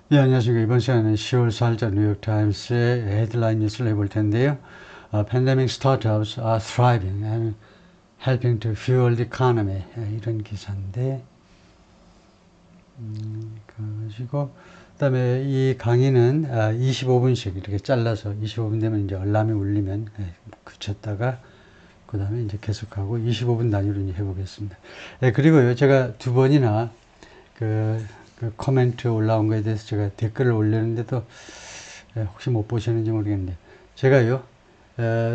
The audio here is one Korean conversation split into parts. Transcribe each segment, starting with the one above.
예, 안녕하십니까. 이번 시간에는 10월 4일자 뉴욕타임스의 헤드라인 뉴스를 해볼 텐데요. Pandemic startups are thriving and helping to fuel the economy. 이런 기사인데, 가지고, 그 다음에 이 강의는 25분씩 이렇게 잘라서 25분 되면 이제 알람이 울리면 그쳤다가, 그 다음에 이제 계속하고 25분 단위로 이제 해보겠습니다. 그리고요, 제가 두 번이나 그 코멘트 올라온 거에 대해서 제가 댓글을 올렸는데도 혹시 못 보셨는지 모르겠는데 제가요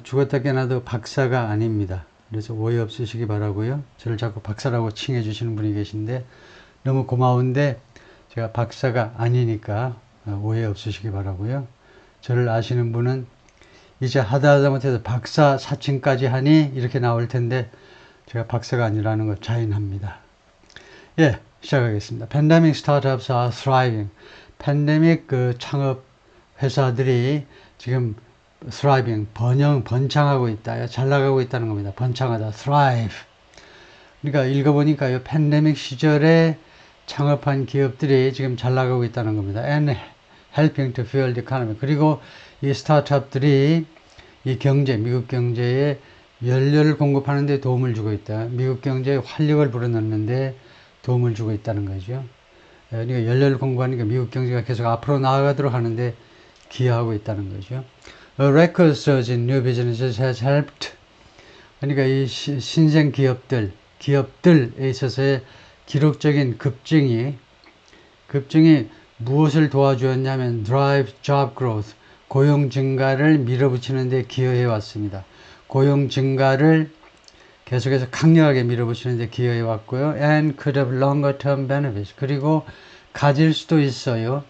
죽었다 깨나도 박사가 아닙니다. 그래서 오해 없으시기 바라고요. 저를 자꾸 박사라고 칭해 주시는 분이 계신데 너무 고마운데 제가 박사가 아니니까 오해 없으시기 바라고요. 저를 아시는 분은 이제 하다 못해서 박사 사칭까지 하니 이렇게 나올 텐데 제가 박사가 아니라는 거 자인합니다. 예, 시작하겠습니다. Pandemic startups are thriving. 팬데믹 그 창업 회사들이 지금 thriving, 번창하고 있다. 잘 나가고 있다는 겁니다. 번창하다, thrive. 그러니까 읽어보니까요, 팬데믹 시절에 창업한 기업들이 지금 잘 나가고 있다는 겁니다. And helping to fuel the economy. 그리고 이 스타트업들이 이 경제, 미국 경제에 연료를 공급하는 데 도움을 주고 있다. 미국 경제에 활력을 불어넣는데 도움을 주고 있다는 거죠. 그러니까 연료를 공급하니까 미국 경제가 계속 앞으로 나아가도록 하는데 기여하고 있다는 거죠. A record surge in new businesses has helped. 그러니까 이 신생 기업들에 있어서의 기록적인 급증이 무엇을 도와주었냐면 drive job growth, 고용 증가를 밀어붙이는 데 기여해 왔습니다. 고용 증가를 계속해서 강력하게 밀어붙이는 데 기여해 왔고요. And could have longer term benefits. 그리고 가질 수도 있어요.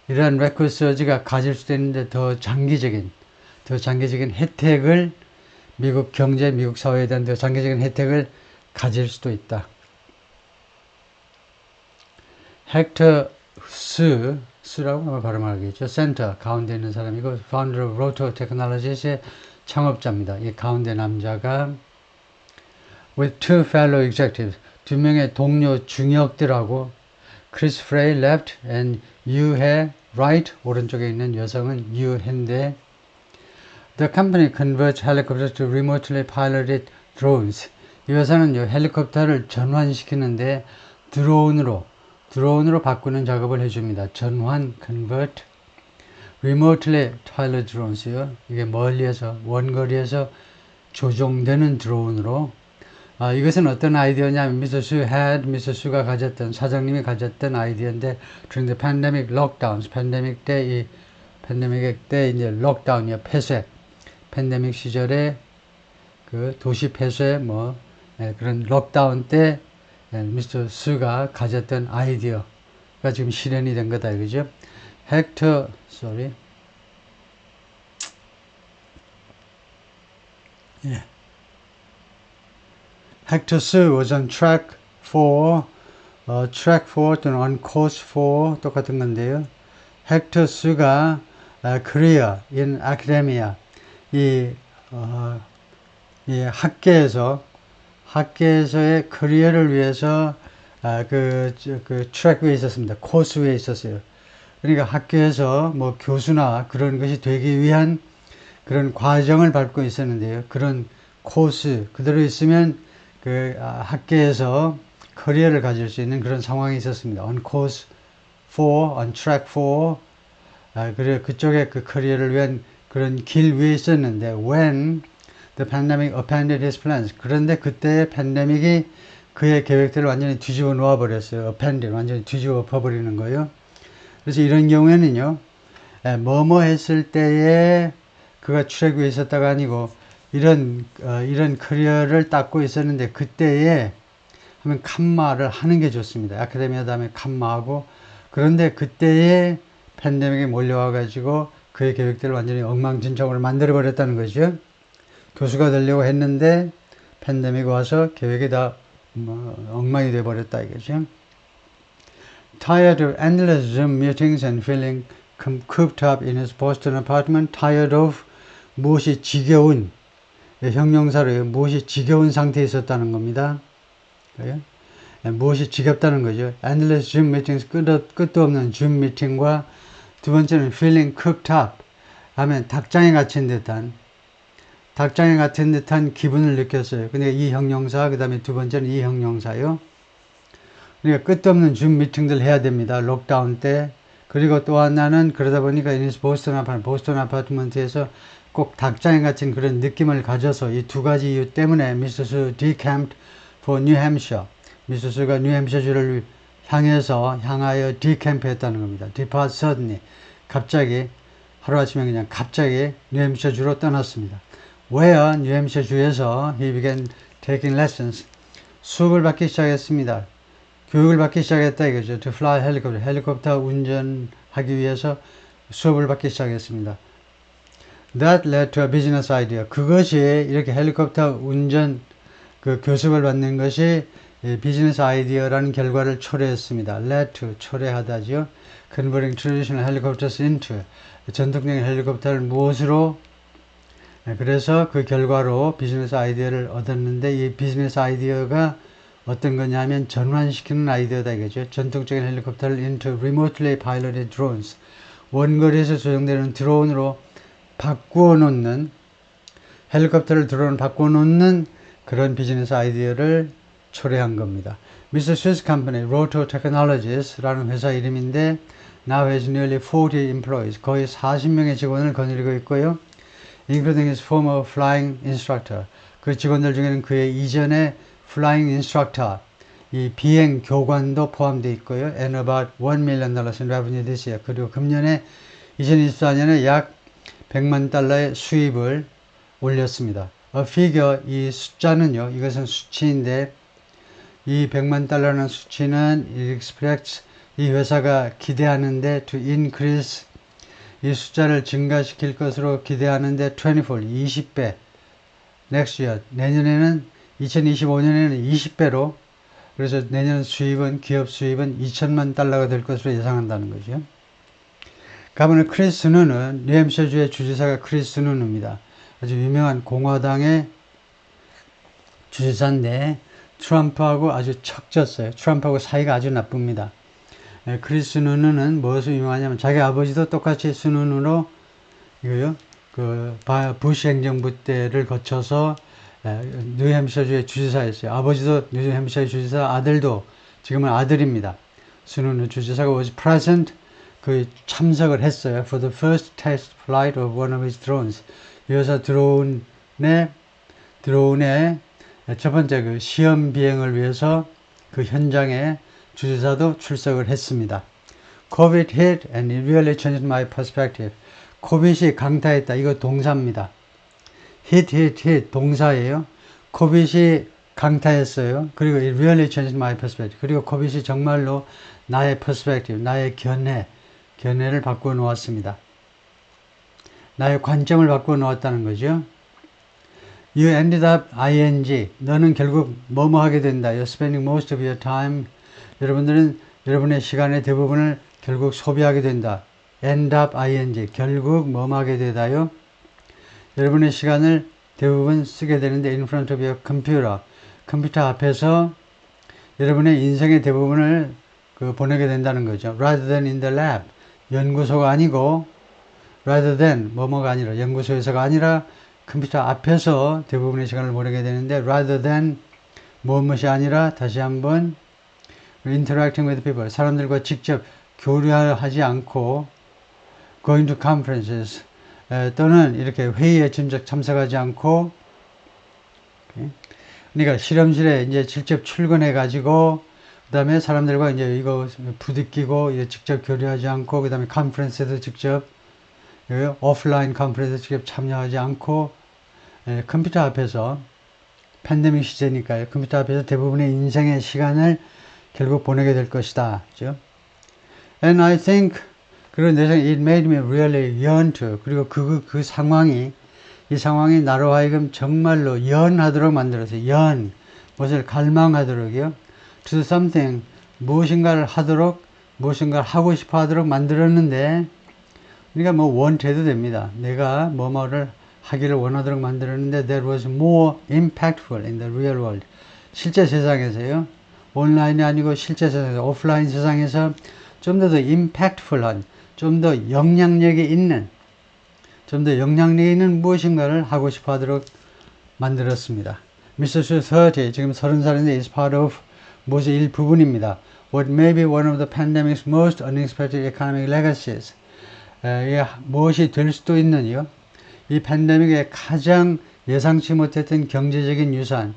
이러한 레코드 서지가 가질 수도 있는데 더 장기적인 혜택을 미국 경제, 미국 사회에 대한 더 장기적인 혜택을 가질 수도 있다. 헥터 스라고 아마 발음하겠죠. 센터 가운데 있는 사람이고 founder of Roto Technologies의 창업자입니다. 이 가운데 남자가 with two fellow executives, 두 명의 동료 중역들하고 Chris Frey left and 유해 right, 오른쪽에 있는 여성은 유해인데 The company converts helicopters to remotely piloted drones. 이 회사는 헬리콥터를 전환시키는데 드론으로 바꾸는 작업을 해줍니다. 전환, convert, remotely piloted drones요. 이게 멀리에서, 원거리에서 조종되는 드론으로 이것은 어떤 아이디어냐면 미스터 수가 가졌던 사장님이 가졌던 아이디어인데 during the pandemic lockdowns 팬데믹 때 이제 록다운이요 폐쇄 팬데믹 시절에 그 도시 폐쇄 그런 록다운 때 미스터 수가 가졌던 아이디어가 지금 실현이 된 거다 이거죠. Hector Su was on track 4, 또는 on course 4 똑같은 건데요. 헥터 수가 career in academia 이 학계에서의 커리어를 위해서 그 트랙 위에 있었습니다. 코스 위에 있었어요. 그러니까 학교에서 교수나 그런 것이 되기 위한 그런 과정을 밟고 있었는데요. 그런 코스 그대로 있으면 학계에서 커리어를 가질 수 있는 그런 상황이 있었습니다. On course 4, on track 4. 그래 그쪽에 그 커리어를 위한 그런 길 위에 있었는데 when the pandemic upended his plans. 그런데 그때 팬데믹이 그의 계획들을 완전히 뒤집어 놓아 버렸어요. upended 완전히 뒤집어 엎어 버리는 거예요. 그래서 이런 경우에는요. 뭐뭐 했을 때에 그가 트랙 위에 있었다가 아니고 이런 커리어를 닦고 있었는데 그때에 하면 칸마를 하는 게 좋습니다. 아카데미아 다음에 칸마하고 그런데 그때에 팬데믹이 몰려와 가지고 그의 계획들을 완전히 엉망진창으로 만들어 버렸다는 거죠. 교수가 되려고 했는데 팬데믹이 와서 계획이 다 엉망이 돼 버렸다 이거죠. Tired of endless Zoom meetings and feeling cooped up in his Boston apartment. Tired of 무엇이 지겨운 형용사로요. 무엇이 지겨운 상태에 있었다는 겁니다. 무엇이 지겹다는 거죠. endless Zoom meetings, 끝도 없는 줌 미팅과 두 번째는 feeling cooked up 하면 닭장에 갇힌 듯한 기분을 느꼈어요. 근데 이 형용사, 그 다음에 두 번째는 이 형용사요. 그러니까 끝도 없는 줌 미팅들 해야 됩니다. 록다운 때. 그리고 또 하나는 그러다 보니까 보스턴 아파트먼트에서 꼭 닭장에 갇힌 그런 느낌을 가져서 이 두 가지 이유 때문에 미스터 수 decamped for New Hampshire. 미스터 수가 뉴햄셔주를 향하여 decamp 했다는 겁니다. depart suddenly. 갑자기 하루아침에 그냥 갑자기 뉴햄셔주로 떠났습니다. Where 뉴햄셔주에서 he began taking lessons. 수업을 받기 시작했습니다. 교육을 받기 시작했다 이거죠. To fly helicopter. 헬리콥터 운전하기 위해서 수업을 받기 시작했습니다. That led to a business idea. 그것이 이렇게 헬리콥터 운전 그 교습을 받는 것이 비즈니스 아이디어라는 결과를 초래했습니다. led to 초래하다죠. Converting traditional helicopters into 전통적인 헬리콥터를 무엇으로 그래서 그 결과로 비즈니스 아이디어를 얻었는데 이 비즈니스 아이디어가 어떤 거냐면 전환시키는 아이디어다 이거죠. 전통적인 헬리콥터를 into remotely piloted drones. 원거리에서 조종되는 드론으로 바꾸어 놓는 헬리콥터를 드론으로 바꾸어 놓는 그런 비즈니스 아이디어를 초래한 겁니다. Mr. Swiss Company, Roto Technologies라는 회사 이름인데 now has nearly 40 employees. 거의 40명의 직원을 거느리고 있고요. including his former flying instructor. 그 직원들 중에는 그의 이전의 flying instructor, 이 비행 교관도 포함되어 있고요. and about $1 million in revenue this year. 그리고 금년에 2024년에 약 100만 달러의 수입을 올렸습니다. A figure, 이 숫자는요, 이것은 수치인데 이 100만 달러라는 수치는 expects 이 회사가 기대하는데 to increase 이 숫자를 증가시킬 것으로 기대하는데 20fold, 20배 next year, 내년에는 2025년에는 20배로 그래서 내년 수입은 기업 수입은 2천만 달러가 될 것으로 예상한다는 거죠. 가버너 크리스 스누는 뉴햄셔주의 주지사가 크리스 스누입니다. 아주 유명한 공화당의 주지사인데 트럼프하고 아주 척졌어요. 트럼프하고 사이가 아주 나쁩니다. 크리스 스누는 무엇으로 유명하냐면 자기 아버지도 똑같이 스누로 이거요. 그 부시 행정부 때를 거쳐서 뉴햄셔주의 주지사였어요. 아버지도 뉴햄셔주 주지사, 아들도 지금은 아들입니다. 스누 주지사가 was present 그 참석을 했어요. For the first test flight of one of his drones. 이 회사 드론의 첫 번째 그 시험 비행을 위해서 그 현장에 주지사도 출석을 했습니다. COVID hit and it really changed my perspective. 코빗이 강타했다. 이거 동사입니다. hit 동사예요. 코빗이 강타했어요. 그리고 it really changed my perspective. 그리고 코빗이 정말로 나의 perspective, 나의 견해를 바꾸어 놓았습니다. 나의 관점을 바꾸어 놓았다는 거죠. You ended up ing. 너는 결국 뭐뭐 하게 된다. You're spending most of your time. 여러분들은 여러분의 시간의 대부분을 결국 소비하게 된다. end up ing. 결국 뭐뭐 하게 되다요. 여러분의 시간을 대부분 쓰게 되는데 in front of your computer. 컴퓨터 앞에서 여러분의 인생의 대부분을 보내게 된다는 거죠. rather than in the lab. 연구소가 아니고 rather than 뭐뭐가 아니라 연구소에서가 아니라 컴퓨터 앞에서 대부분의 시간을 보내게 되는데 rather than 무엇이 아니라 다시 한번 interacting with people 사람들과 직접 교류하지 않고 going to conferences 또는 이렇게 회의에 직접 참석하지 않고 그러니까 실험실에 이제 직접 출근해 가지고 그 다음에 사람들과 이제 이거 부딪히고 이제 직접 교류하지 않고 그 다음에 컨퍼런스에도 직접 오프라인 컨퍼런스에 직접 참여하지 않고 컴퓨터 앞에서 팬데믹 시대니까요. 컴퓨터 앞에서 대부분의 인생의 시간을 결국 보내게 될 것이다. 그죠? And I think 그리고 내 생각에 it made me really yearn to 그리고 그 상황이 이 상황이 나로 하여금 정말로 연하도록 만들었어요. 무엇을 갈망하도록이요. To do something 무엇인가를 하도록 무엇인가를 하고 싶어 하도록 만들었는데 그러니까 뭐 want 해도 됩니다. 내가 뭐뭐를 하기를 원하도록 만들었는데 that was more impactful in the real world. 실제 세상에서요. 온라인이 아니고 실제 세상에서, 오프라인 세상에서 좀 더 임팩트풀한, 좀 더 영향력이 있는, 무엇인가를 하고 싶어 하도록 만들었습니다. Mr. Su 30, 지금 30살인데 is part of 무엇의 일부분입니다. What may be one of the pandemic's most unexpected economic legacies. 무엇이 될 수도 있는 이 팬데믹의 가장 예상치 못했던 경제적인 유산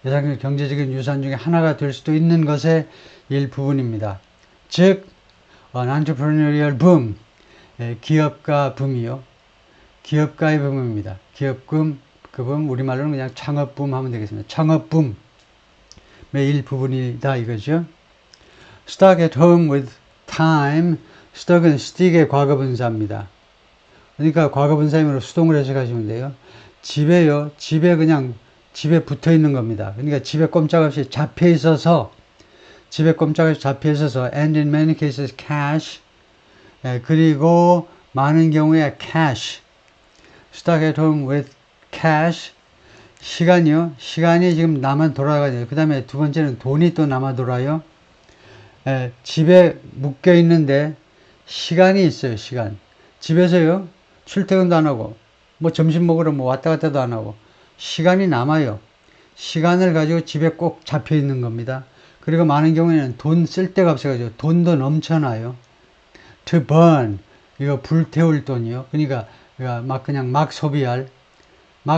중에 하나가 될 수도 있는 것의 일부분입니다. 즉, an entrepreneurial boom, 기업가 붐이요. 기업가의 붐입니다. 기업금, 그 붐, 우리말로는 그냥 창업붐 하면 되겠습니다. 창업붐의 일부분이다 이거죠. Stuck at home with time. stuck은 stick의 과거분사입니다. 그러니까 과거분사임으로 수동을 해석하시면 돼요. 집에 붙어 있는 겁니다. 그러니까 집에 꼼짝없이 잡혀 있어서, and in many cases cash, 그리고 많은 경우에 cash, stuck at home with cash, 시간이 지금 남아 돌아가요. 그 다음에 두 번째는 돈이 또 남아 돌아요. 집에 묶여 있는데 시간이 있어요. 집에서요 출퇴근도 안 하고 뭐 점심 먹으러 왔다 갔다도 안 하고 시간이 남아요. 시간을 가지고 집에 꼭 잡혀 있는 겁니다. 그리고 많은 경우에는 돈 쓸 데가 없어가지고 돈도 넘쳐나요. To burn, 이거 불태울 돈이요. 그러니까 막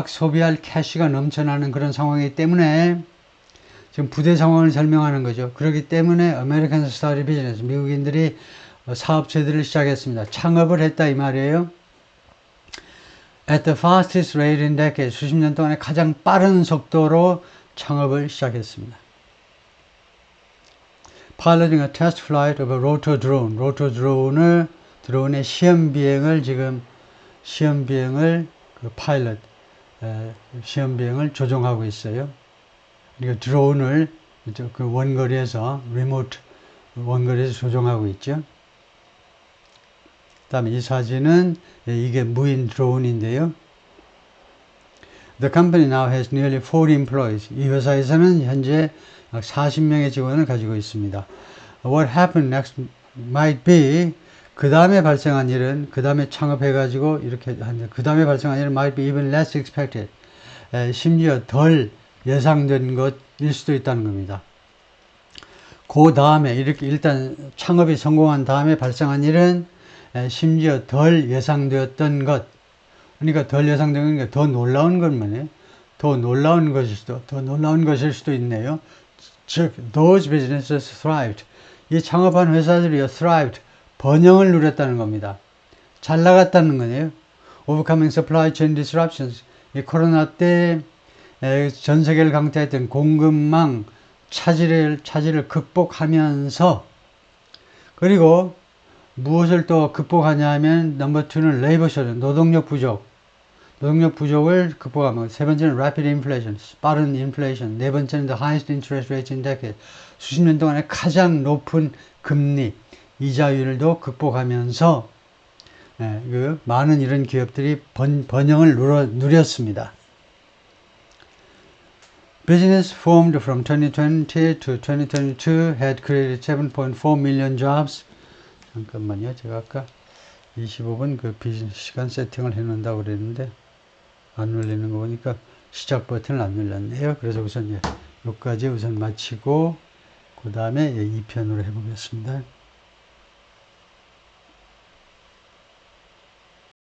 소비할 캐시가 넘쳐나는 그런 상황이기 때문에 지금 부대 상황을 설명하는 거죠. 그렇기 때문에 American Started Business, 미국인들이 사업체들을 시작했습니다. 창업을 했다 이 말이에요. At the fastest rate in decades, 수십 년 동안에 가장 빠른 속도로 창업을 시작했습니다. Piloting a test flight of a rotor drone, 드론의 시험 비행을 조종하고 있어요. 그러니까 드론을 그 원거리에서 조종하고 있죠. 그 다음에 이 사진은 이게 무인 드론인데요. The company now has nearly 40 employees. 이 회사에서는 현재 40명의 직원을 가지고 있습니다. What happened next might be, 그 다음에 발생한 일은, 그 다음에 창업해가지고 이렇게 그 다음에 발생한 일은 might be even less expected. 심지어 덜 예상된 것일 수도 있다는 겁니다. 그 다음에 이렇게 일단 창업이 성공한 다음에 발생한 일은 심지어 덜 예상되었던 것. 그러니까 덜 예상되는 게 더 놀라운 것만이에요. 더 놀라운 것일 수도 있네요. 즉, those businesses thrived. 이 창업한 회사들이 thrived, 번영을 누렸다는 겁니다. 잘 나갔다는 거예요. Overcoming supply chain disruptions. 이 코로나 때 전 세계를 강타했던 공급망 차질을 극복하면서, 그리고 무엇을 또 극복하냐 하면 넘버 2는 레이버 쇼트, 노동력 부족을 극복하면, 세 번째는 rapid inflation, 빠른 인플레이션, 네 번째는 the highest interest rates in decades, 수십 년 동안에 가장 높은 금리, 이자율도 극복하면서 많은 이런 기업들이 번영을 누렸습니다. Business formed from 2020 to 2022 had created 7.4 million jobs. 잠깐만요. 제가 아까 25분 그 시간 세팅을 해놓는다고 그랬는데 안 눌리는 거 보니까 시작 버튼을 안 눌렀네요. 그래서 우선 여기까지 우선 마치고 그 다음에 2편으로 해보겠습니다.